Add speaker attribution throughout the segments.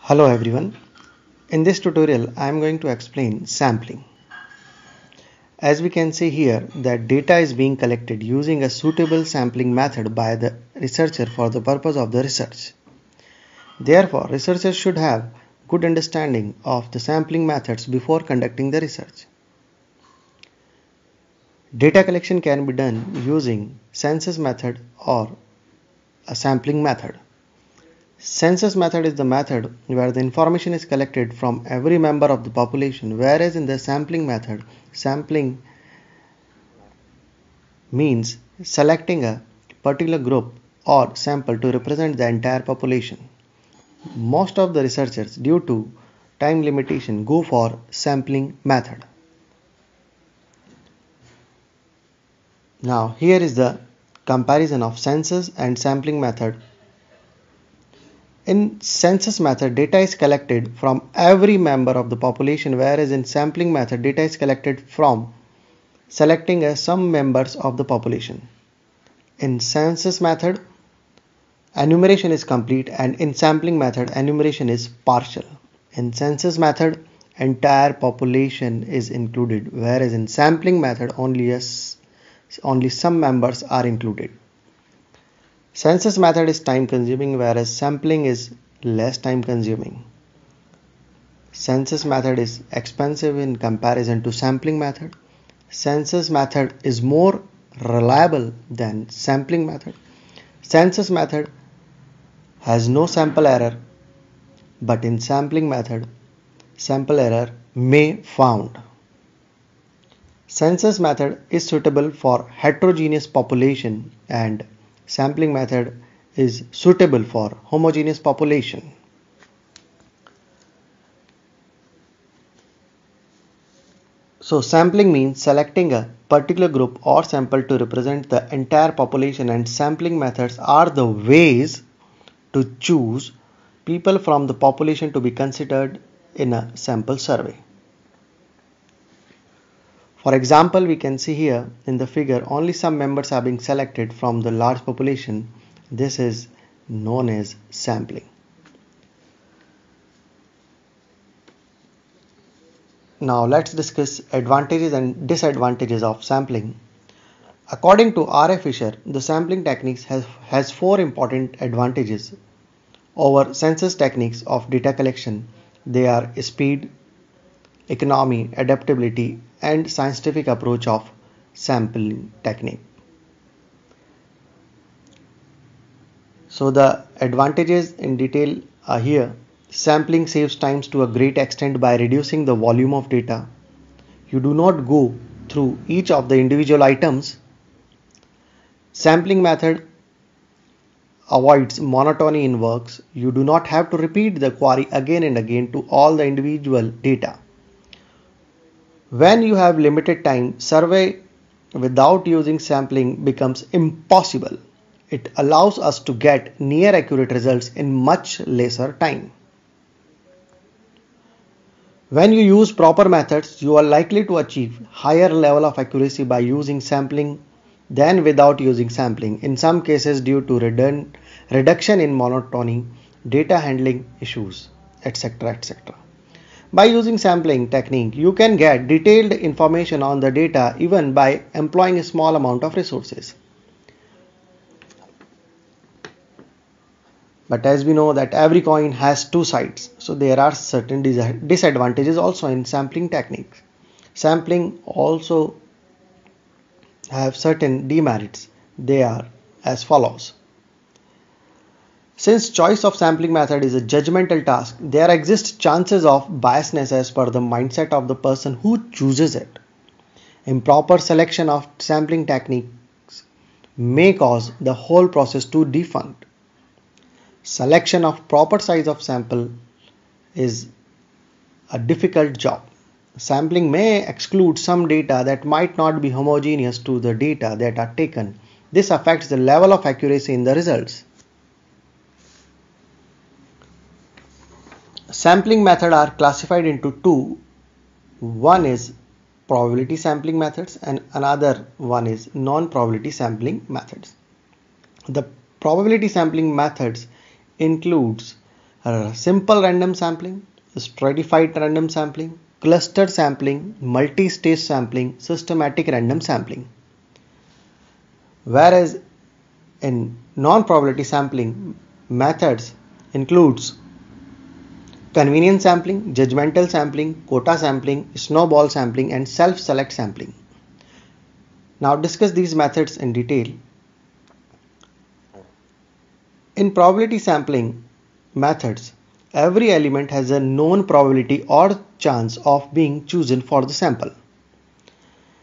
Speaker 1: Hello everyone. In this tutorial I am going to explain sampling. As we can see here that data is being collected using a suitable sampling method by the researcher for the purpose of the research. Therefore, researchers should have good understanding of the sampling methods before conducting the research. Data collection can be done using census method or a sampling method. Census method is the method where the information is collected from every member of the population, whereas in the sampling method, sampling means selecting a particular group or sample to represent the entire population. Most of the researchers, due to time limitation, go for sampling method. Now here is the comparison of census and sampling method. In census method, data is collected from every member of the population, whereas in sampling method, data is collected from selecting some members of the population. In census method, enumeration is complete, and in sampling method, enumeration is partial. In census method, entire population is included, whereas in sampling method, only some members are included. Census method is time consuming, whereas sampling is less time consuming. Census method is expensive in comparison to sampling method. Census method is more reliable than sampling method. Census method has no sample error, but in sampling method, sample error may found. Census method is suitable for heterogeneous population and sampling method is suitable for homogeneous population. So sampling means selecting a particular group or sample to represent the entire population, and sampling methods are the ways to choose people from the population to be considered in a sample survey. For example, we can see here in the figure only some members are being selected from the large population. This is known as sampling. Now let's discuss advantages and disadvantages of sampling. According to R.A. Fisher, the sampling techniques has four important advantages over census techniques of data collection. They are speed, economy, adaptability, and scientific approach of sampling technique. So the advantages in detail are here. Sampling saves times to a great extent by reducing the volume of data. You do not go through each of the individual items. Sampling method avoids monotony in works. You do not have to repeat the query again and again to all the individual data. When you have limited time, survey without using sampling becomes impossible. It allows us to get near accurate results in much lesser time. When you use proper methods, you are likely to achieve higher level of accuracy by using sampling than without using sampling. In some cases, due to reduction in monotony, data handling issues, etc. etc. By using sampling technique, you can get detailed information on the data even by employing a small amount of resources. But as we know that every coin has two sides, so there are certain disadvantages also in sampling techniques. Sampling also have certain demerits. They are as follows. Since choice of sampling method is a judgmental task, there exist chances of biasness as per the mindset of the person who chooses it. Improper selection of sampling techniques may cause the whole process to defunct. Selection of proper size of sample is a difficult job. Sampling may exclude some data that might not be homogeneous to the data that are taken. This affects the level of accuracy in the results. Sampling methods are classified into two. One is probability sampling methods and another one is non-probability sampling methods. The probability sampling methods includes simple random sampling, stratified random sampling, cluster sampling, multi-stage sampling, systematic random sampling. Whereas in non-probability sampling, methods includes convenience sampling, judgmental sampling, quota sampling, snowball sampling, and self-select sampling. Now discuss these methods in detail. In probability sampling methods, every element has a known probability or chance of being chosen for the sample.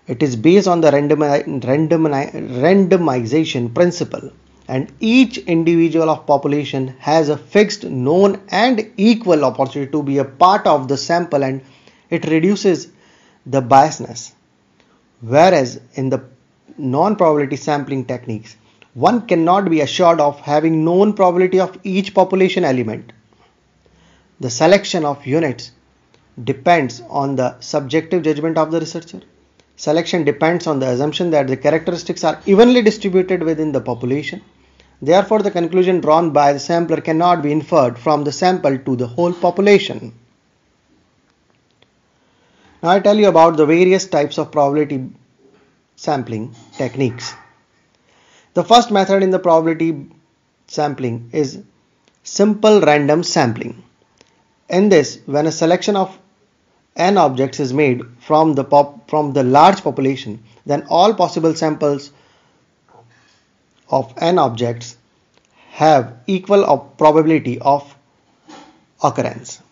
Speaker 1: It is based on the randomization principle, and each individual of population has a fixed, known and equal opportunity to be a part of the sample, and it reduces the biasness. Whereas in the non-probability sampling techniques, one cannot be assured of having known probability of each population element. The selection of units depends on the subjective judgment of the researcher. Selection depends on the assumption that the characteristics are evenly distributed within the population. Therefore, the conclusion drawn by the sampler cannot be inferred from the sample to the whole population. Now I tell you about the various types of probability sampling techniques. The first method in the probability sampling is simple random sampling. In this, when a selection of n objects is made from the large population, then all possible samples of n objects have equal probability of occurrence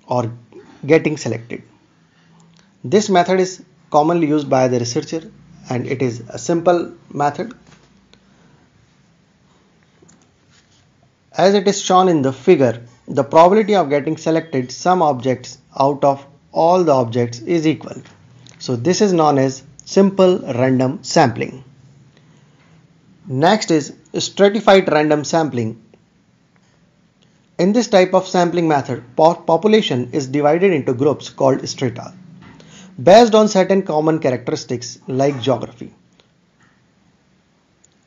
Speaker 1: or getting selected. This method is commonly used by the researcher, and it is a simple method. As it is shown in the figure, the probability of getting selected some objects out of all the objects is equal. So this is known as simple random sampling. Next is stratified random sampling. In this type of sampling method, population is divided into groups called strata based on certain common characteristics like geography.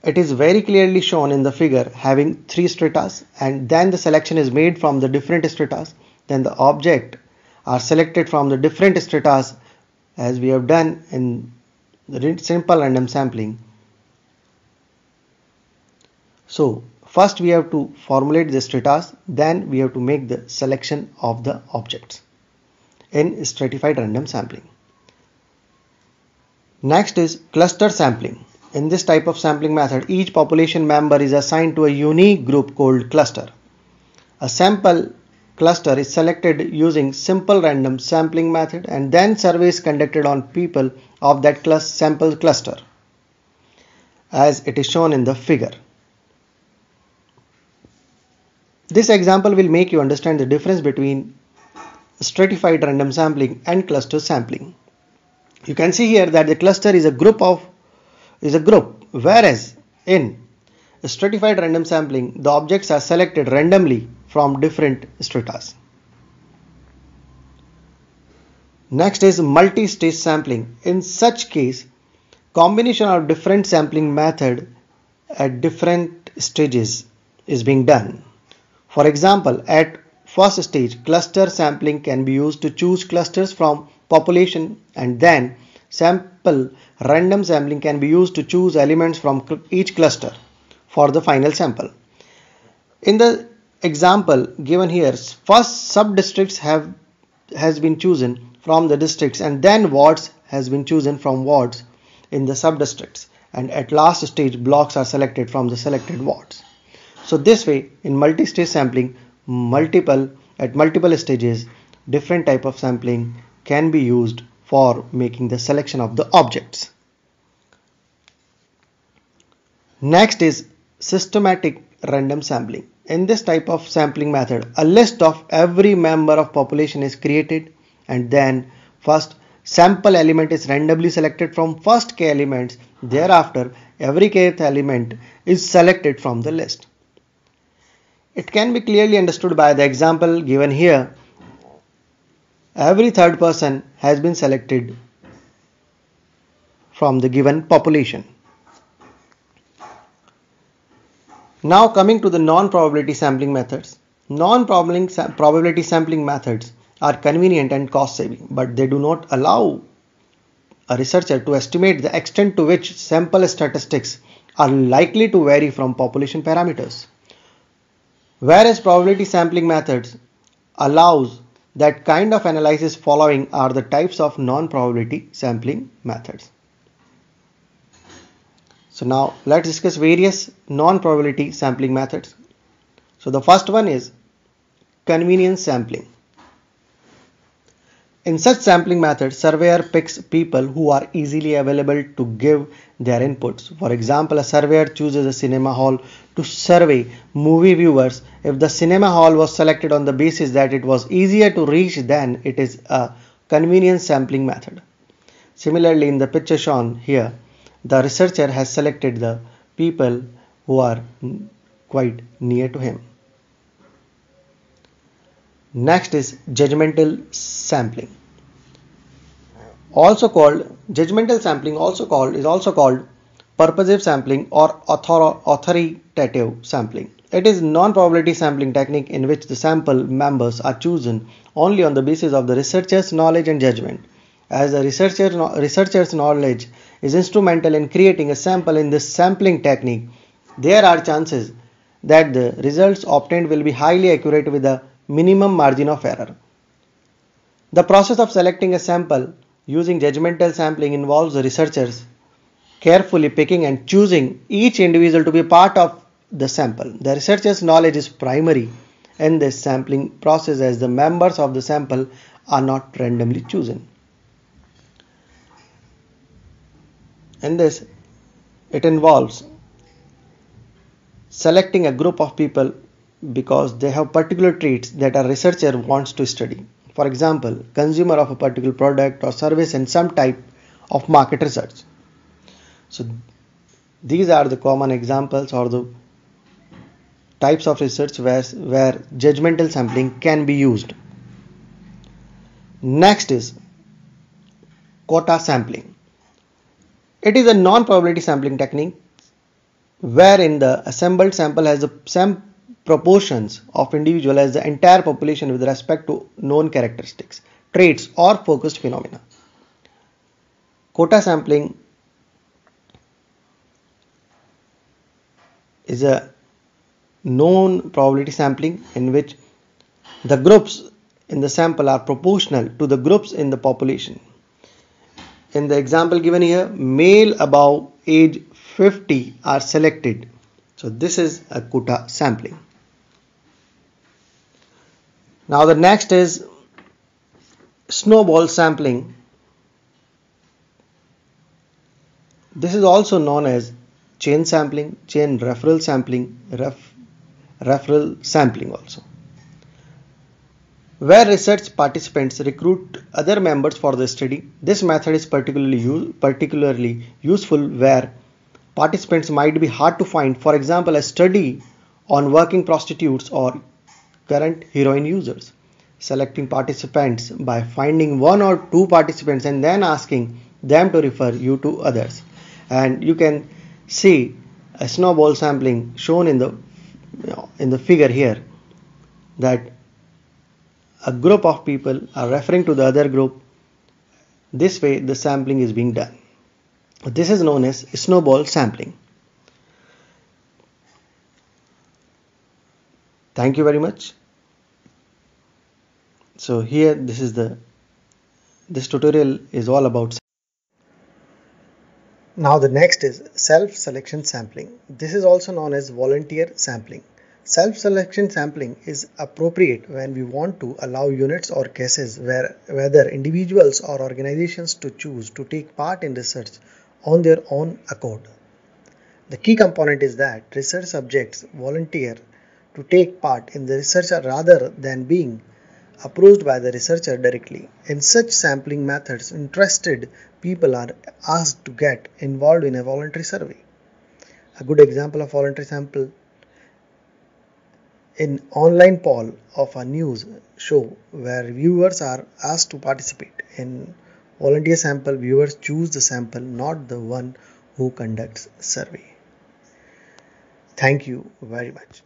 Speaker 1: It is very clearly shown in the figure having 3 stratas, and then the selection is made from the different stratas. Then the object are selected from the different stratas as we have done in the simple random sampling. So first we have to formulate the stratas, then we have to make the selection of the objects in stratified random sampling. Next is cluster sampling. In this type of sampling method, each population member is assigned to a unique group called cluster. A sample cluster is selected using simple random sampling method, and then survey is conducted on people of that sample cluster as it is shown in the figure. This example will make you understand the difference between stratified random sampling and cluster sampling. You can see here that the cluster is a group, whereas in stratified random sampling the objects are selected randomly from different stratas. Next is multi-stage sampling. In such case, combination of different sampling method at different stages is being done. For example, at first stage, cluster sampling can be used to choose clusters from population, and then sample random sampling can be used to choose elements from each cluster for the final sample. In the example given here, first sub-districts has been chosen from the districts, and then wards has been chosen from wards in the sub-districts, and at last stage blocks are selected from the selected wards. So this way, in multi-stage sampling, at multiple stages, different type of sampling can be used for making the selection of the objects. Next is systematic random sampling. In this type of sampling method, a list of every member of population is created, and then first sample element is randomly selected from first k elements. Thereafter, every kth element is selected from the list. It can be clearly understood by the example given here. Every third person has been selected from the given population. Now coming to the non-probability sampling methods. Non-probability sampling methods are convenient and cost saving, but they do not allow a researcher to estimate the extent to which sample statistics are likely to vary from population parameters. Whereas probability sampling methods allows that kind of analysis, following are the types of non-probability sampling methods. So now let's discuss various non-probability sampling methods. So the first one is convenience sampling. In such sampling methods, surveyor picks people who are easily available to give their inputs. For example, a surveyor chooses a cinema hall to survey movie viewers. If the cinema hall was selected on the basis that it was easier to reach, then it is a convenience sampling method. Similarly, in the picture shown here, the researcher has selected the people who are quite near to him. Next is judgmental sampling. Judgmental sampling is also called purposive sampling or authoritative sampling. It is non-probability sampling technique in which the sample members are chosen only on the basis of the researcher's knowledge and judgment. As the researcher's knowledge is instrumental in creating a sample in this sampling technique, there are chances that the results obtained will be highly accurate with a minimum margin of error. The process of selecting a sample using judgmental sampling involves the researchers carefully picking and choosing each individual to be part of the sample. The researcher's knowledge is primary in this sampling process, as the members of the sample are not randomly chosen. In this, it involves selecting a group of people because they have particular traits that a researcher wants to study. For example, consumer of a particular product or service in some type of market research. So these are the common examples or the types of research where judgmental sampling can be used. Next is quota sampling. It is a non-probability sampling technique wherein the assembled sample has the same proportions of individual as the entire population with respect to known characteristics, traits or focused phenomena. Quota sampling is a known probability sampling in which the groups in the sample are proportional to the groups in the population. In the example given here, male above age 50 are selected. So this is a quota sampling. Now the next is snowball sampling. This is also known as chain sampling, chain referral sampling, referral sampling also, where research participants recruit other members for the study. This method is particularly useful where participants might be hard to find. For example, a study on working prostitutes or current heroin users. Selecting participants by finding one or two participants and then asking them to refer you to others. And you can see a snowball sampling shown in the figure here, that a group of people are referring to the other group. This way the sampling is being done. This is known as snowball sampling. Thank you very much. So here this tutorial is all about. Now the next is self-selection sampling. This is also known as volunteer sampling. Self-selection sampling is appropriate when we want to allow units or cases whether individuals or organizations to choose to take part in research on their own accord. The key component is that research subjects volunteer to take part in the research rather than being approved by the researcher directly. In such sampling methods, interested people are asked to get involved in a voluntary survey. A good example of voluntary sample in online poll of a news show where viewers are asked to participate. In volunteer sample, viewers choose the sample, not the one who conducts survey. Thank you very much.